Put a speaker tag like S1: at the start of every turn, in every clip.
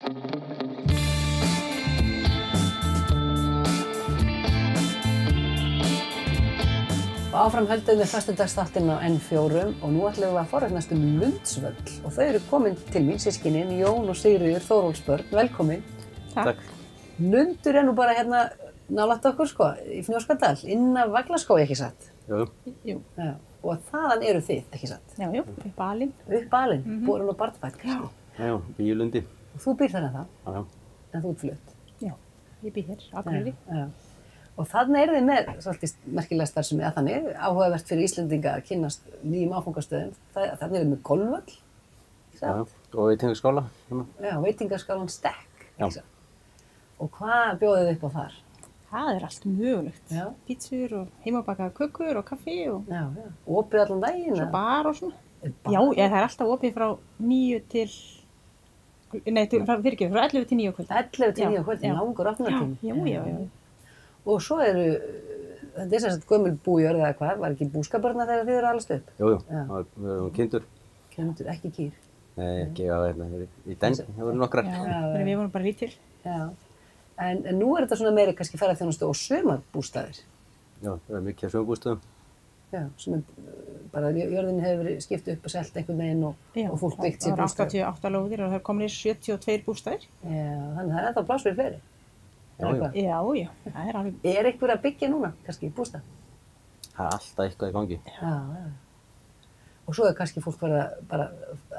S1: Og áfram höldum við föstudagsþáttinn á N4 og nú ætlum við að forvitnast Lundsvöll og þau eru komin til mín, systkinin Jón og Sigríður Þórólfsbörn, velkomin.
S2: Takk.
S1: Lundur nú bara hérna nálægt okkur sko, í Fnjóskadal, inn af Vaglaskógi, ekki satt?
S2: Jú.
S1: Já. Og þaðan eru þið, ekki satt?
S3: Já, upp alinn.
S1: Upp alinn, borin og barnfætt kannski.
S2: Já, býr í Lundi.
S1: Og þú býr þarna þá?
S2: Já.
S1: En þú ert flutt?
S3: Já, ég býr hér, Akureyri.
S1: Já. Og þarna eru þið með svolítið merkilega starfsemi að þannig, áhugavert fyrir Íslendinga að kynnast nýjum áfangastöðum. Þarna eru þið með golfvöll, ekki satt?
S2: Já, og veitingaskála.
S1: Já, veitingaskálan Stekk,
S2: Já.
S1: ekki satt? Og hvað bjóðið þið upp á þar?
S3: Það er allt mögulegt.
S1: Já.
S3: Pítsur og heimabakaðar kökur og kaffi og
S1: Já. Opið allan daginn?
S3: svo bar og svona.
S1: Bar?
S3: Já, það er alltaf opið frá 9 til, frá 11 til 9 kvöld.
S1: 11 til 9
S3: Já,
S1: kvöld,
S3: já.
S1: langur opnunartími.
S3: Já.
S1: Og svo eru, þetta er sem sagt gömul bújörð eða hvað, var ekki búskapurna þegar þið eru alast upp?
S2: Jú,
S1: Já.
S2: við erum kindur.
S1: Kindur, ekki kýr.
S2: Nei, ekki á hérna, í den, það voru nokkrar.
S3: Já, við vorum bara lítil.
S1: Já. En nú er þetta svona meiri kannski ferðarþjónustu og sumarbústaðir.
S2: Já, það er mikið af sumarbústöðum.
S1: Já, sem er bara, jörðin hefur verið skipt upp og selt einhvern veginn og fólk byggt sér
S3: Það
S1: bústaði.
S3: var 88 lóðir og það er komin í 72 bústaðir.
S1: Já, þannig það er ennþá pláss fyrir fleiri.
S3: Já, það er alveg.
S1: Er einhver að byggja núna, kannski, bústað?
S2: Það er alltaf eitthvað í gangi.
S1: Já. Og svo er kannski fólk bara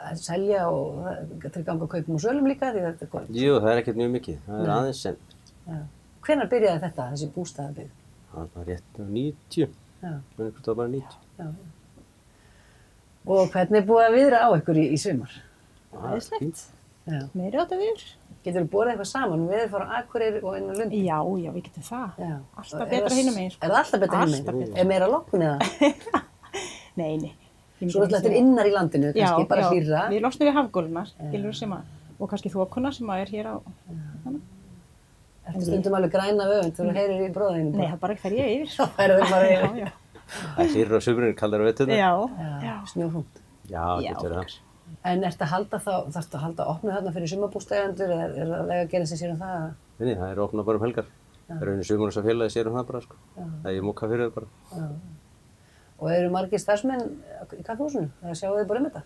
S1: að selja og til ganga kaupum og sölum líka því þetta er gott.
S2: Jú, það er ekkert mjög mikið. Það er aðeins sem.
S1: Já. Hvenær byrjaði þetta, þessi bústaðabyggð?
S2: Það var rétt 90.
S1: Já.
S2: Menni hvort það var bara 90.
S1: Já. Og hvernig er búið að viðra á ykkur í sumar?
S3: Æðislegt.
S1: Já.
S3: Meiri átt að viður.
S1: Getur þú borðið eitthvað saman? Við fara á Akureyri og inn á Lundi?
S3: Já, við getum það.
S1: Já.
S3: Alltaf betra hinum megin.
S1: Er það alltaf betra hinum megin?
S3: Alltaf betra.
S1: Er meira lokun eða?
S3: Nei.
S1: Svo þetta er innar í landinu, kannski bara hlýrra.
S3: Við losnum við hafgólfuna, skilur sem að, og kannski þokuna sem að er hér á hana.
S1: Ertu stundum alveg græna öfund þegar þú heyrir í bróðinu?
S3: Nei, það bara fer ég yfir.
S1: Þá færðu þau bara yfir.
S2: Það er hlýrra á sumrinu, kaldara á veturna.
S3: Já.
S1: Snjóþungt.
S2: Já, getur verið það.
S1: En þarftu að halda opnu þarna fyrir sumarbústaðendur eða er það að gera sér um það?
S2: Nei, það er opnað bara helgar. Það er einu sumar og svo félagi sér það bara, sko. Það er múka fyrir þau bara.
S1: Og eru margir starfsmenn í kaffihúsinu? Eða sjáu þið bara þetta?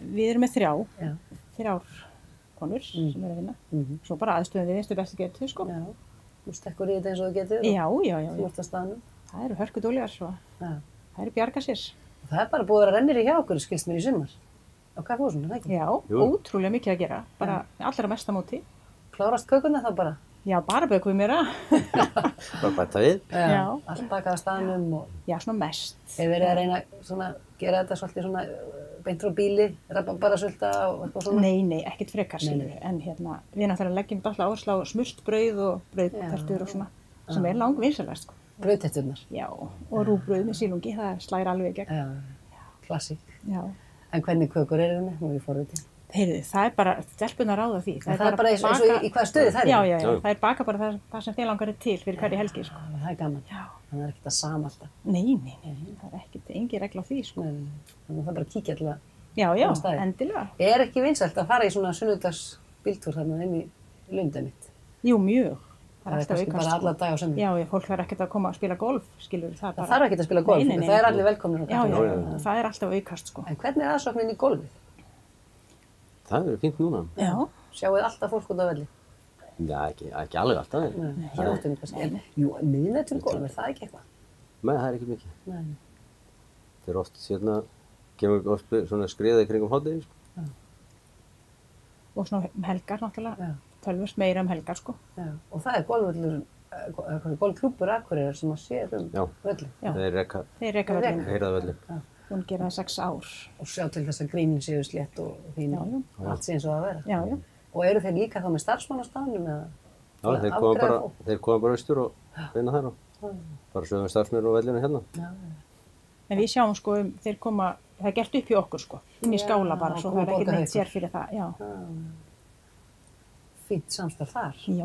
S3: Við erum með
S1: Já.
S3: þrjár konur sem eru að vinna. Svo bara aðstöðum við einstu bestu getur, sko.
S1: Já. Þú stekkur í þetta eins og þú getur?
S3: Já.
S1: Þú ert að staðnum?
S3: Það eru hörkudóljar, svo. Það eru bjarga sér.
S1: Og það er bara búið að vera rennir í hjá okkur, skilst mér í sumar. Á kaffihúsinu, það ekki?
S3: Já, ótrúlega mikið að gera. Bara allra mesta móti.
S1: Klárast kökuna þá bara?
S3: Já, bara bökum við meira.
S2: Bara bæta við.
S1: Já. Allt bakað að staðnum og...
S3: Já, svona mest.
S1: Hefur verið að reyna svona, gera þetta svolítið svona beint frá bíli, rabarbarasulta og eitthvað svona?
S3: Nei, ekkert frekar skilur. En hérna, við náttúrulega leggjum alltaf áherslu á smurt brauð og brauðtertur og svona, sem er langvinsalegt, sko.
S1: Brauðterturnar?
S3: Já, og rúgbrauð með sílungi, það slægir alveg í gegn.
S1: Já, klassík.
S3: Já.
S1: En hvernig kökur eru með? Nú er ég forvitið.
S3: Heyrðu, það er bara, stelpunar ráða því.
S1: Það er bara eins og í hvaða stöðu það er?
S3: Já, það er baka bara það sem þið langar til fyrir hverju helgi, sko.
S1: Það er gaman.
S3: Já.
S1: Þannig er ekkert að sama alltaf.
S3: Nei, það er ekkert, engin regla á því, sko.
S1: Þannig að það bara að kíkja til að...
S3: Já, endilega.
S1: Er ekki vinsælt að fara í svona sunnudags bíltúr þarna inn í Lundið mitt?
S3: Jú, mjög.
S1: Það er kannski bara alla dag á sömur.
S3: Já, fólk þarf ekkert að koma að spila golf, skilur það bara.
S1: Það þarf ekkert að spila golf, það er allir velkomnir.
S3: Já, það er alltaf aukast, sko.
S1: En hvernig er aðsóknin í golfið?
S2: Það verður fínt núna.
S3: Já.
S1: Sjáuð alltaf fólk út á velli?
S2: Já, ekki alveg alltaf.
S1: Nei, nóttunni kannski. Jú, miðnættur golf, er það ekki eitthvað?
S2: Nei, það er ekki mikið.
S1: Nei.
S2: Það er oft kemur oft svona skriða í kringum hádegi, sko.
S3: Og svona helgar náttúrulega. Tölvust meira helgar, sko.
S1: Já, og það er golfvöllur, golfklúbbur Akureyrar sem að sér völlin.
S3: Já, þeir reka völlin.
S2: Heyrða völlin.
S3: Búin að gera það 6 ár.
S1: Og sjá til þess að grínin séu slétt og fín og allt sé eins og það að vera.
S3: Já.
S1: Og eru þeir líka þá með starfsmann á staðnum eða?
S2: Já, þeir koma bara austur og vinna þar og bara sögum starfsmenn og vellinu hérna.
S1: Já.
S3: En við sjáum, sko, þeir koma, það er gert upp í okkur, sko, inn í skála bara, svo það er ekkert neitt sér fyrir það, já.
S1: Fínt samstarf þar.
S3: Já.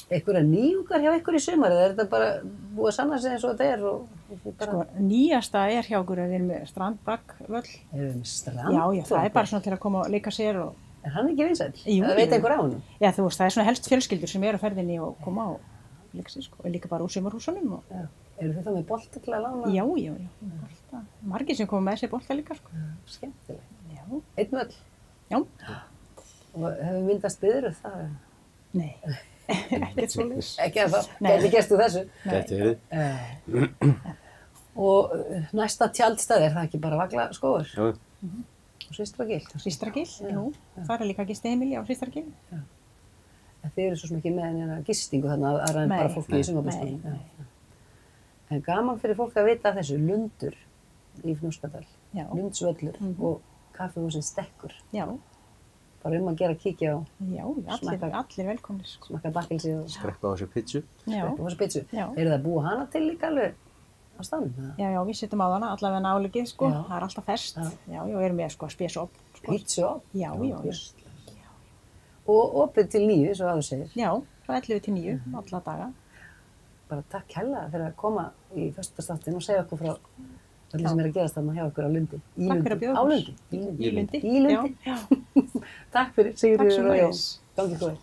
S1: Einhverja nýjungar hjá ykkur í sumar, eða er þetta bara búið að sanna sig eins og þetta er?
S3: Sko, nýjasta er hjá okkur að við erum með strandbraggvöll.
S1: Erum við með strandvöll?
S3: Já, það er bara svona til að koma og leika sér og
S1: Er hann ekki vinsæll?
S3: Jú,
S1: Það veit
S3: jú.
S1: einhver á honum?
S3: Já, þú veist, það er svona helst fjölskyldur sem eru á ferðinni og koma á leiksin, sko, og líka bara úr sumarhúsunum og
S1: Já. Eru þið þá með bolta til að lána?
S3: já, bolta. Margir sem koma með sér bolta líka, sko.
S1: Skemmtilegt.
S3: Já.
S1: Einn völl.
S3: Já.
S1: Og hefur myndast biðruð það?
S3: Nei, ekkert svoleiðis.
S1: Ekki að það,
S3: Nei.
S1: gæti gerst úr þessu.
S2: Gæti verið.
S1: Og næsta tjaldstæð, er það ekki bara Vaglaskógur?
S2: Já,
S1: Og Systragil?
S3: Systragil, jú. Það er líka gistiheimili á Systragil.
S1: En þið eru svo sem ekki með neina gistingu þarna aðra en
S3: Nei.
S1: bara fólki í
S3: Nei,
S1: sumarbústaðnum.
S3: nei.
S1: En gaman fyrir fólk að vita af þessu, Lundur í Fnjóskadal,
S3: Já.
S1: Lundsvöllur og kaffihúsin Stekkur.
S3: Já,
S1: Bara að gera að kíkja á,
S3: allir velkomnir, sko.
S1: smakka bakkilsi og
S2: skreppa á þessu pizzu.
S3: Já,
S1: og þessu pizzu.
S3: Já.
S1: Eru það að búa hana til líka alveg á staðnum? eða?
S3: já, við setjum á hana allavega nálegið, sko.
S1: Já.
S3: Það er alltaf ferskt. Já, við erum með, sko, spesop, sko.
S1: Pizzu á?
S3: Já.
S1: Og opið til 9, svo áður segir.
S3: Já, frá 11 til 9, alla daga.
S1: Bara takk hella fyrir að koma í föstudagsþáttinn og segja okkur frá öllu sem er að gerast þarna hjá okkur á Lundi. Í
S3: Takk
S1: Lundi.
S3: fyrir að bjóða
S1: Á
S3: okkur.
S1: Lundi.
S3: Í Lundi.
S1: Í Lundi.
S3: Já.
S1: Takk fyrir
S3: Takk
S1: Sigríður og Jón.
S3: sömuleiðis.
S1: Gangi góðir.